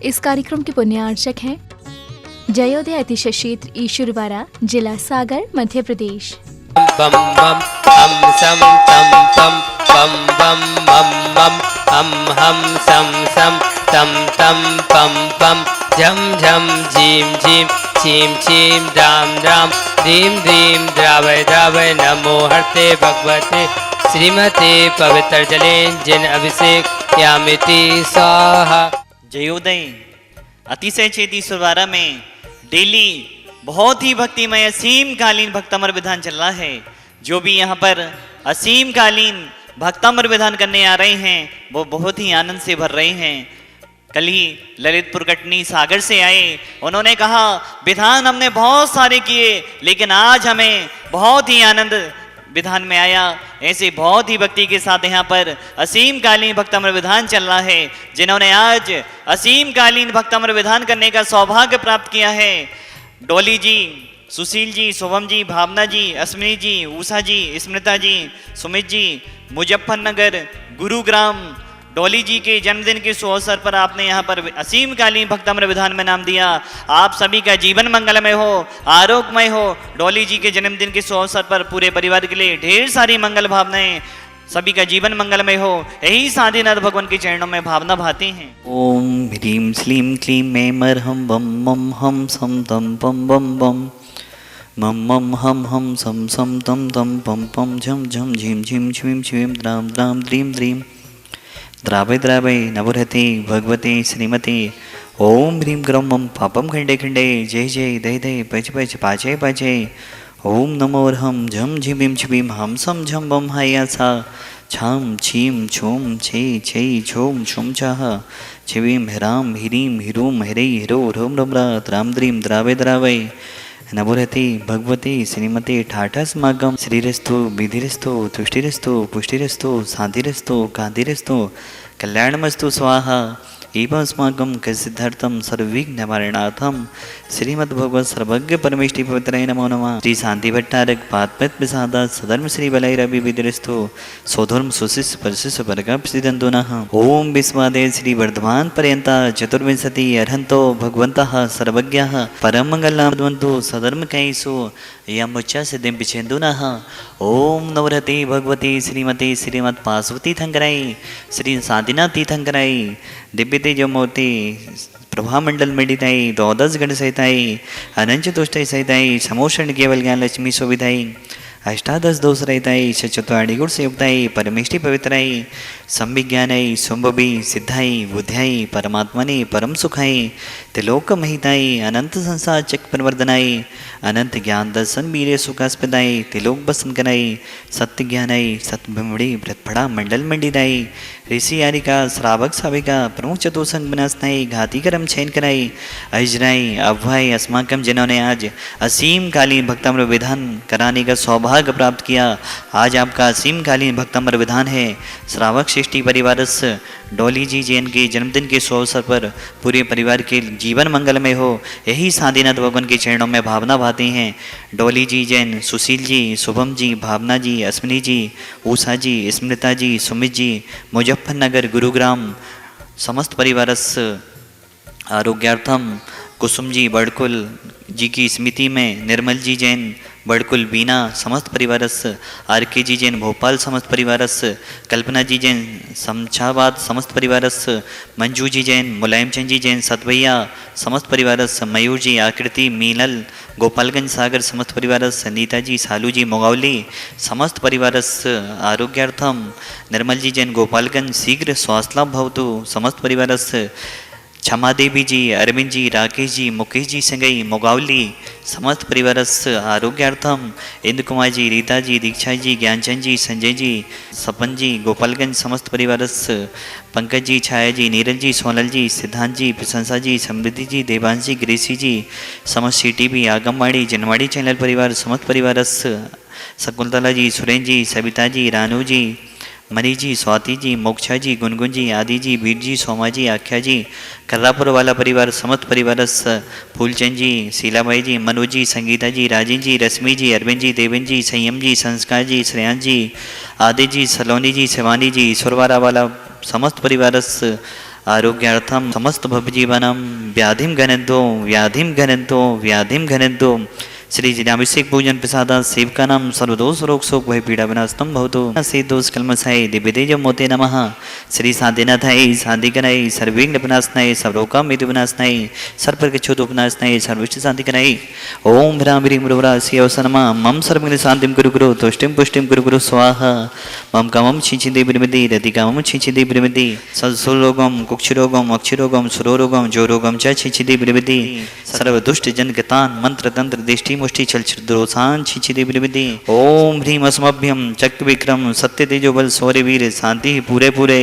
इस कार्यक्रम के पुण्यार्चक हैं जयोदय अतिशय क्षेत्र ईश्वरवाड़ा, जिला सागर, मध्य प्रदेश। बम बम हम सम तम तम बम बम मम मम हम सम सम तम तम पम पम झम झम झीम झीम छीम छीम राम राम ह्रीम ह्रीम द्रावय द्रावय नमो हरते भगवते श्रीमते पवित्र जले जिन अभिषेक यामिति स्वाहा। जयोदय अतिशय क्षेत्र ईश्वरवाड़ा में डेली बहुत ही भक्तिमय असीम कालीन भक्तामर विधान चल रहा है। जो भी यहाँ पर असीम कालीन भक्तामर विधान करने आ रहे हैं वो बहुत ही आनंद से भर रहे हैं। कल ही ललितपुर कटनी सागर से आए, उन्होंने कहा विधान हमने बहुत सारे किए लेकिन आज हमें बहुत ही आनंद विधान में आया। ऐसे बहुत ही भक्ति के साथ यहाँ पर असीम कालीन भक्तामर विधान चल रहा है। जिन्होंने आज असीम कालीन भक्तामर विधान करने का सौभाग्य प्राप्त किया है, डोली जी, सुशील जी, शुभम जी, भावना जी, अश्विनी जी, उषा जी, स्मृता जी, सुमित जी, मुजफ्फरनगर गुरुग्राम डोली जी के जन्मदिन के शुभ अवसर पर आपने यहाँ पर असीम कालीन भक्तामर विधान में नाम दिया। आप सभी का जीवन मंगलमय हो, आरोग्यमय हो। डोली जी के जन्मदिन के शुभ अवसर पर पूरे परिवार के लिए ढेर सारी मंगल भावनाएं, सभी का जीवन मंगलमय हो, यही साधीनाथ भगवान के चरणों में भावना भाती हैं। ओम ह्रीम श्लीम क्लीम मे मरहम बम मम हम सम तम पम बम बम मम मम हम सम सम तम तम पम पम झम झम झीम झीम झीम झीम द्राम द्राम द्रीम द्रीम द्रावय द्रावय नवरते भगवते श्रीमते ओम ह्रीम ग्रम मम पापम खंडे खंडे जय जय दय दय पच पच पाचय पाचय ओम नमो हम झम झिमिम झिमिम हम सम झम बम हायासा छाम छीम छूम छे छे छूम छुम छाह छिवीम ह्राम ह्रीम ह्रूम हरे ह्रो ह्रोम रम राम द्रीम द्रावय द्रावय नवरते भगवते श्रीमते ठाठस्मागम श्रीरस्तु विधिरस्तु तुष्टिरस्तु पुष्टिरस्तु शांतिरस्तु कांतिरस्तु कल्याणमस्तु स्वाहा एवं अस्माकं सिद्धार्थम सर्वविघ्न निवारणार्थम श्रीमद्भगवत सर्वज्ञ परमेष्टि पवित्राय नमो नमः। श्री शांति भट्टारक पादपद प्रसादा सधर्म श्री बलय रवि विदिरस्तु स्वधर्म सुशिष्य परशिष्य वर्गप सिद्धंतु नः। ओम विस्वादे श्री वर्धमान पर्यंता चतुर्विंशति अर्हन्तो भगवन्तः सर्वज्ञः परम मंगलामवन्तु सधर्म कैसु यमुच्च सिद्धिं पिछेन्दु नः। ओम नवरते भगवते श्रीमते श्रीमत् पार्वती थंकराय श्री शांतिनाथ तीर्थंकराय दिव्य तेजोमूर्ति प्रभामंडल मंडिताई द्वादश गण सहिताई अनंत तुष्टि सहिताई समोषण केवल ज्ञान लक्ष्मी सुविधाई अष्टादश दोष रहिताई चतुर्वाणी गुण से युक्ताई परमेष्टि पवित्राई संविज्ञानाई सुंभवी सिद्धाई बुद्ध्याई परमात्मने परम सुखाई त्रिलोक महिताई अनंत संसार चक प्रवर्धनाई अनंत ज्ञान दर्शन वीर सुखास्पदाई त्रिलोक बसन कराई सत्य ज्ञानाई सतभिमड़ी व्रतफड़ा मंडल मंडिताई ऋषि यारिका श्रावक साविका प्रमुख चतुसंग विनाशनाई घाती करम छेन कराई अजराई अभय अस्माकम जिन्होंने आज असीम कालीन भक्तामृत विधान कराने का सौभाग्य प्राप्त किया। आज आपका असीम कालीन भक्तामृत विधान है। श्रावक सृष्टि परिवारस डोली जी जैन के जन्मदिन के शुभ अवसर पर पूरे परिवार के जीवन मंगलमय हो, यही साधीनाथ भगवान के चरणों में भावना भाती हैं। डोली जी जैन, सुशील जी, शुभम जी, भावना जी, अश्विनी जी, उषा जी, स्मृता जी, सुमित जी, मुजफ्फरनगर गुरुग्राम समस्त परिवारस आरोग्यार्थम कुसुम जी बड़कुल जी की स्मृति में, निर्मल जी जैन बड़कुल बीना समस्त परिवारस, आर के जी जैन भोपाल समस्त परिवारस, कल्पना जी जैन समछाबाद समस्त परिवारस, मंजू जी जैन, मुलायम चंद जी जैन सतभैया समस्त परिवारस, मयूर जी आकृति मीनल गोपालगंज सागर समस्त परिवारस, नीता जी सालू जी मोगावली समस्त परिवारस आरोग्यार्थम, निर्मल जी जैन गोपालगंज शीघ्र स्वास्थ्यलाभ भवतु समस्त परिवारस, क्षमा देवी जी, अरविंद जी, राकेश जी, मुकेश जी संगई मोगावली समस्त परिवारस आरोग्यार्थम, इंदु कुमार जी, रीता जी, दीक्षा जी, ज्ञानचंद जी, संजय जी, सपन जी गोपालगंज समस्त परिवारस, पंकज जी, छाया जी, नीरज जी, सोनल जी, सिद्धांत जी, प्रशंसा जी, समृद्धि जी, देवांश जी, ग्रेसी जी समस्त CTV आगमवाड़ी जनवाड़ी चैनल परिवार समस्त परिवारस, शकुंतला जी, सुरेंद्र जी, सविता जी, रानू जी, मनी जी, स्वाति जी, मोक्षा जी, गुनगुन जी, आदि जी, वीर जी, सोमा जी, आख्या जी, कर्रापुर वाला परिवार समस्त परिवारस, फूलचंद जी, शीलाबाई जी, मनोज जी, संगीता जी, राजेंद्र जी, रश्मि जी, अरविंद जी, देवेंद्र जी, संयम जी, संस्कार जी, श्रेयांश जी, आदि जी, सलोनी जी, शिवानी जी, ईश्वरवारा वाला समस्त परिवारस आरोग्यार्थम समस्त भवजीवनम व्याधिम घनंतो श्री जिनाभिषेक पूजन प्रसादा सेवका नाम सर्वदोष रोग शोक भय पीड़ा विनाशतम भवतु से दोष कलमसाय दिव्य तेज मोते नमः श्री शांतिनाथाय शांतिकराय सर्वविघ्न विनाशनाय सर्वरोगम मिति विनाशनाय सर्वप्रक्षोभ विनाशनाय सर्वविष्ट शांतिकराय ओम ह्रां ह्रीं ह्रूरासि अवसनमा मम सर्वविघ्न शांतिं कुरु कुरु तुष्टिं पुष्टिं कुरु कुरु स्वाहा मम कामं छिंचिदे विरमति रतिकामं छिंचिदे विरमति सत्सुरोगम कुक्षरोगम अक्षरोगम सुरोरोगम जोरोगम च छिंचिदे विरमति सर्वदुष्ट जनकतान मंत्र तंत्र दृष्टि मुष्टि छलछिद्रोसान छिचिदे विरमति ओम ह्रीं अस्मभ्यं चक्र विक्रम सत्य तेजो बल सौर्य वीर शांति पूरे पूरे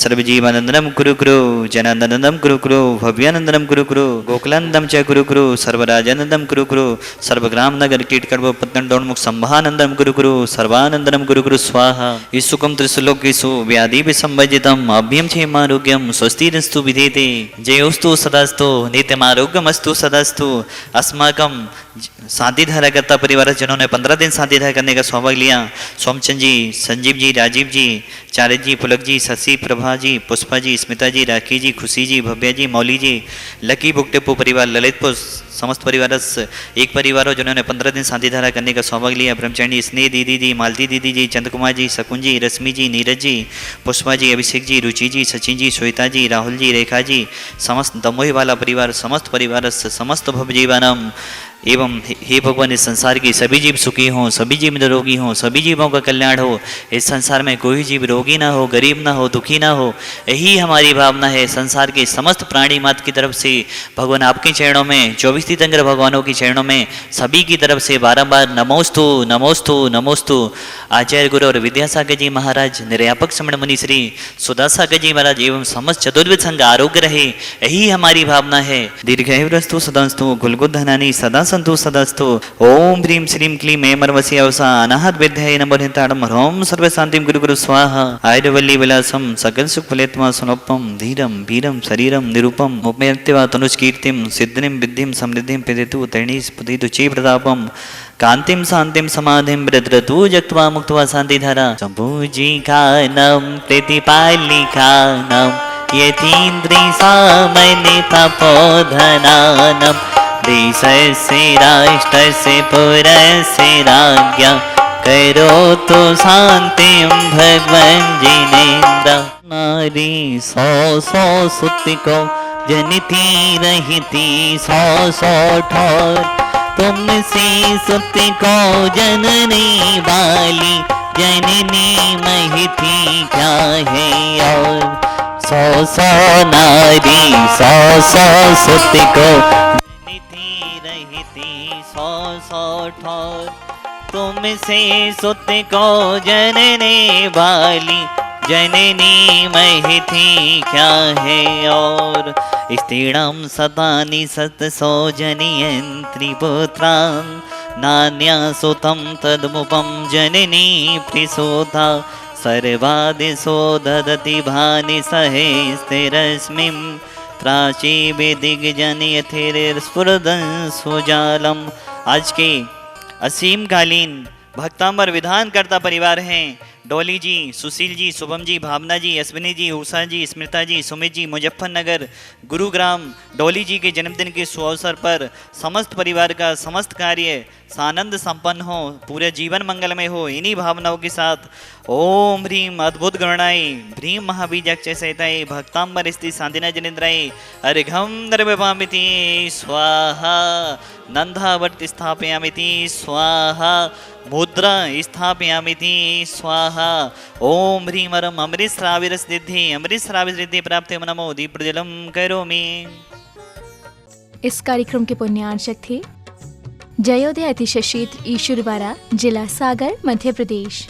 सर्वजीवानंदनम कुरु कुरु जनानंदनम कुरु कुरु भव्यानंदनम कुरु कुरु गोकुलानंदम च कुरु कुरु सर्वराजानंदम कुरु कुरु सर्वग्राम नगर कीट कर्म पत्तन डोन्मुख संभानंदम कुरु कुरु सर्वानंदनम कुरु कुरु स्वाहा ईसुकम त्रिशुलोकेषु व्याधि विसंवजितम अभ्यम क्षेमारोग्यम स्वस्तिरस्तु विधेते जयोस्तु सदास्तु नित्यमारोग्यमस्तु सदास्तु अस्माकं शांति धारा करता परिवार जिन्होंने 15 दिन शांति धारा करने का सौभाग्य लिया सोमचंद जी, संजीव जी, राजीव जी, चारित जी, पुलक जी, शशि, प्रभा जी, पुष्पा जी, स्मिता जी, राखी जी, खुशी जी, भव्या जी, मौली जी, लकी बुकटेपू परिवार, ललितपुर समस्त परिवार एक परिवार हो जिन्होंने 15 दिन शांति धारा करने का सौभाग्य लिया ब्रह्मचारिणी स्नेह दीदी जी, मालती दीदी जी, चंद कुमार जी, शकुन जी, रश्मि जी, नीरज जी, पुष्पा जी, अभिषेक जी, रुचि जी, सचिन जी, श्वेता जी, राहुल जी, रेखा जी, समस्त दमोही वाला परिवार समस्त परिवार समस्त भवजीवानम एवं हे भगवान इस संसार की सभी जीव सुखी हों, सभी जीव निरोगी हों, सभी जीवों का कल्याण हो। इस संसार में कोई जीव रोगी ना हो, गरीब ना हो, दुखी ना हो, यही हमारी भावना है। संसार के समस्त प्राणी मात्र की तरफ से भगवान आपके चरणों में 24 तीर्थंकर भगवानों के चरणों में सभी की तरफ से बारंबार नमोस्तु नमोस्तु नमोस्तु। आचार्य गुरु और विद्यासागर जी महाराज, निर्यापक श्रमण मुनि श्री सुदासागर जी महाराज एवं समस्त चतुर्विध संघ आरोग्य रहे, यही हमारी भावना है। दीर्घायुरस्तु सदास्तु कुलगुद्धनानि सदा संतु सदस्तु। ओम ह्रीं श्रीं क्लीं ऐमर्वसी अवसा अनाहत विद्याय नमो निताड़म ह्रौं सर्व शांतिं गुरु गुरु स्वाहा। आयुर्वल्ली विलासम सकल सुख फलेत्मा सुनोपम धीरम वीरम शरीरम निरूपम उपमेत्यवा तनुष्कीर्तिम सिद्धिं विद्धिं समृद्धिं पिदितु तैणी स्फुतितु चे प्रतापम कांतिम शांतिम समाधिम ब्रद्रतु जक्त्वा मुक्त्वा शांतिधारा। संपूजिकानं प्रतिपालिकानं यतीन्द्रि सामने तपोधनानं देशस्य राष्ट्रस्य पुरस्य राज्ञा करोतु शान्तिं भगवन् जिनेन्द्र। नारी सौ सौ सुतिको जनिती रहिती सौ सौ ठोर, तुमसे सुति को जननी वाली जननी महिथी क्या है और। सौ सौ नारी सौ सौ सुति को जनिती रहिती सौ सौ ठोर, तुमसे सुति को जननी वाली जननी महिथी क्या है और। स्त्रीणां सतानि सतसो जनयन्त्रिपुत्रां नान्या सुतं तद्मुपं जननी प्रसूता। सर्वादिशो ददति भानि सहेस्तिरस्मिं त्राची विदिग्जनयथिर्स्फुरदं सुजालम। आज के असीमकालीन भक्तांबर विधान करता परिवार हैं डोली जी, सुशील जी, शुभम जी, भावना जी, अश्विनी जी, उषा जी, स्मृता जी, सुमित जी, मुजफ्फरनगर गुरुग्राम। डोली जी के जन्मदिन के सुअवसर पर समस्त परिवार का समस्त कार्य सानंद संपन्न हो, पूरे जीवन मंगलमय हो, इन्हीं भावनाओं के साथ ओम ह्रीं अद्भुत गणनाय ह्रीं महाबीजाक्षय सहिताय भक्तांबर स्थिति शांतिना जनेन्द्राय अर्घं दर्भयामिति स्वाहा। नंदावर्त स्थापयामिति स्वाहा। मुद्रा स्थापयामिति स्वाहा। ओम ह्रीं वरम अमृत श्राविरसिद्धि प्राप्ते नमो दीप्रज्वलं करोमि। इस कार्यक्रम के पुण्यार्चक थे जयोदय अतिशय क्षेत्र ईश्वरवारा, जिला सागर, मध्य प्रदेश।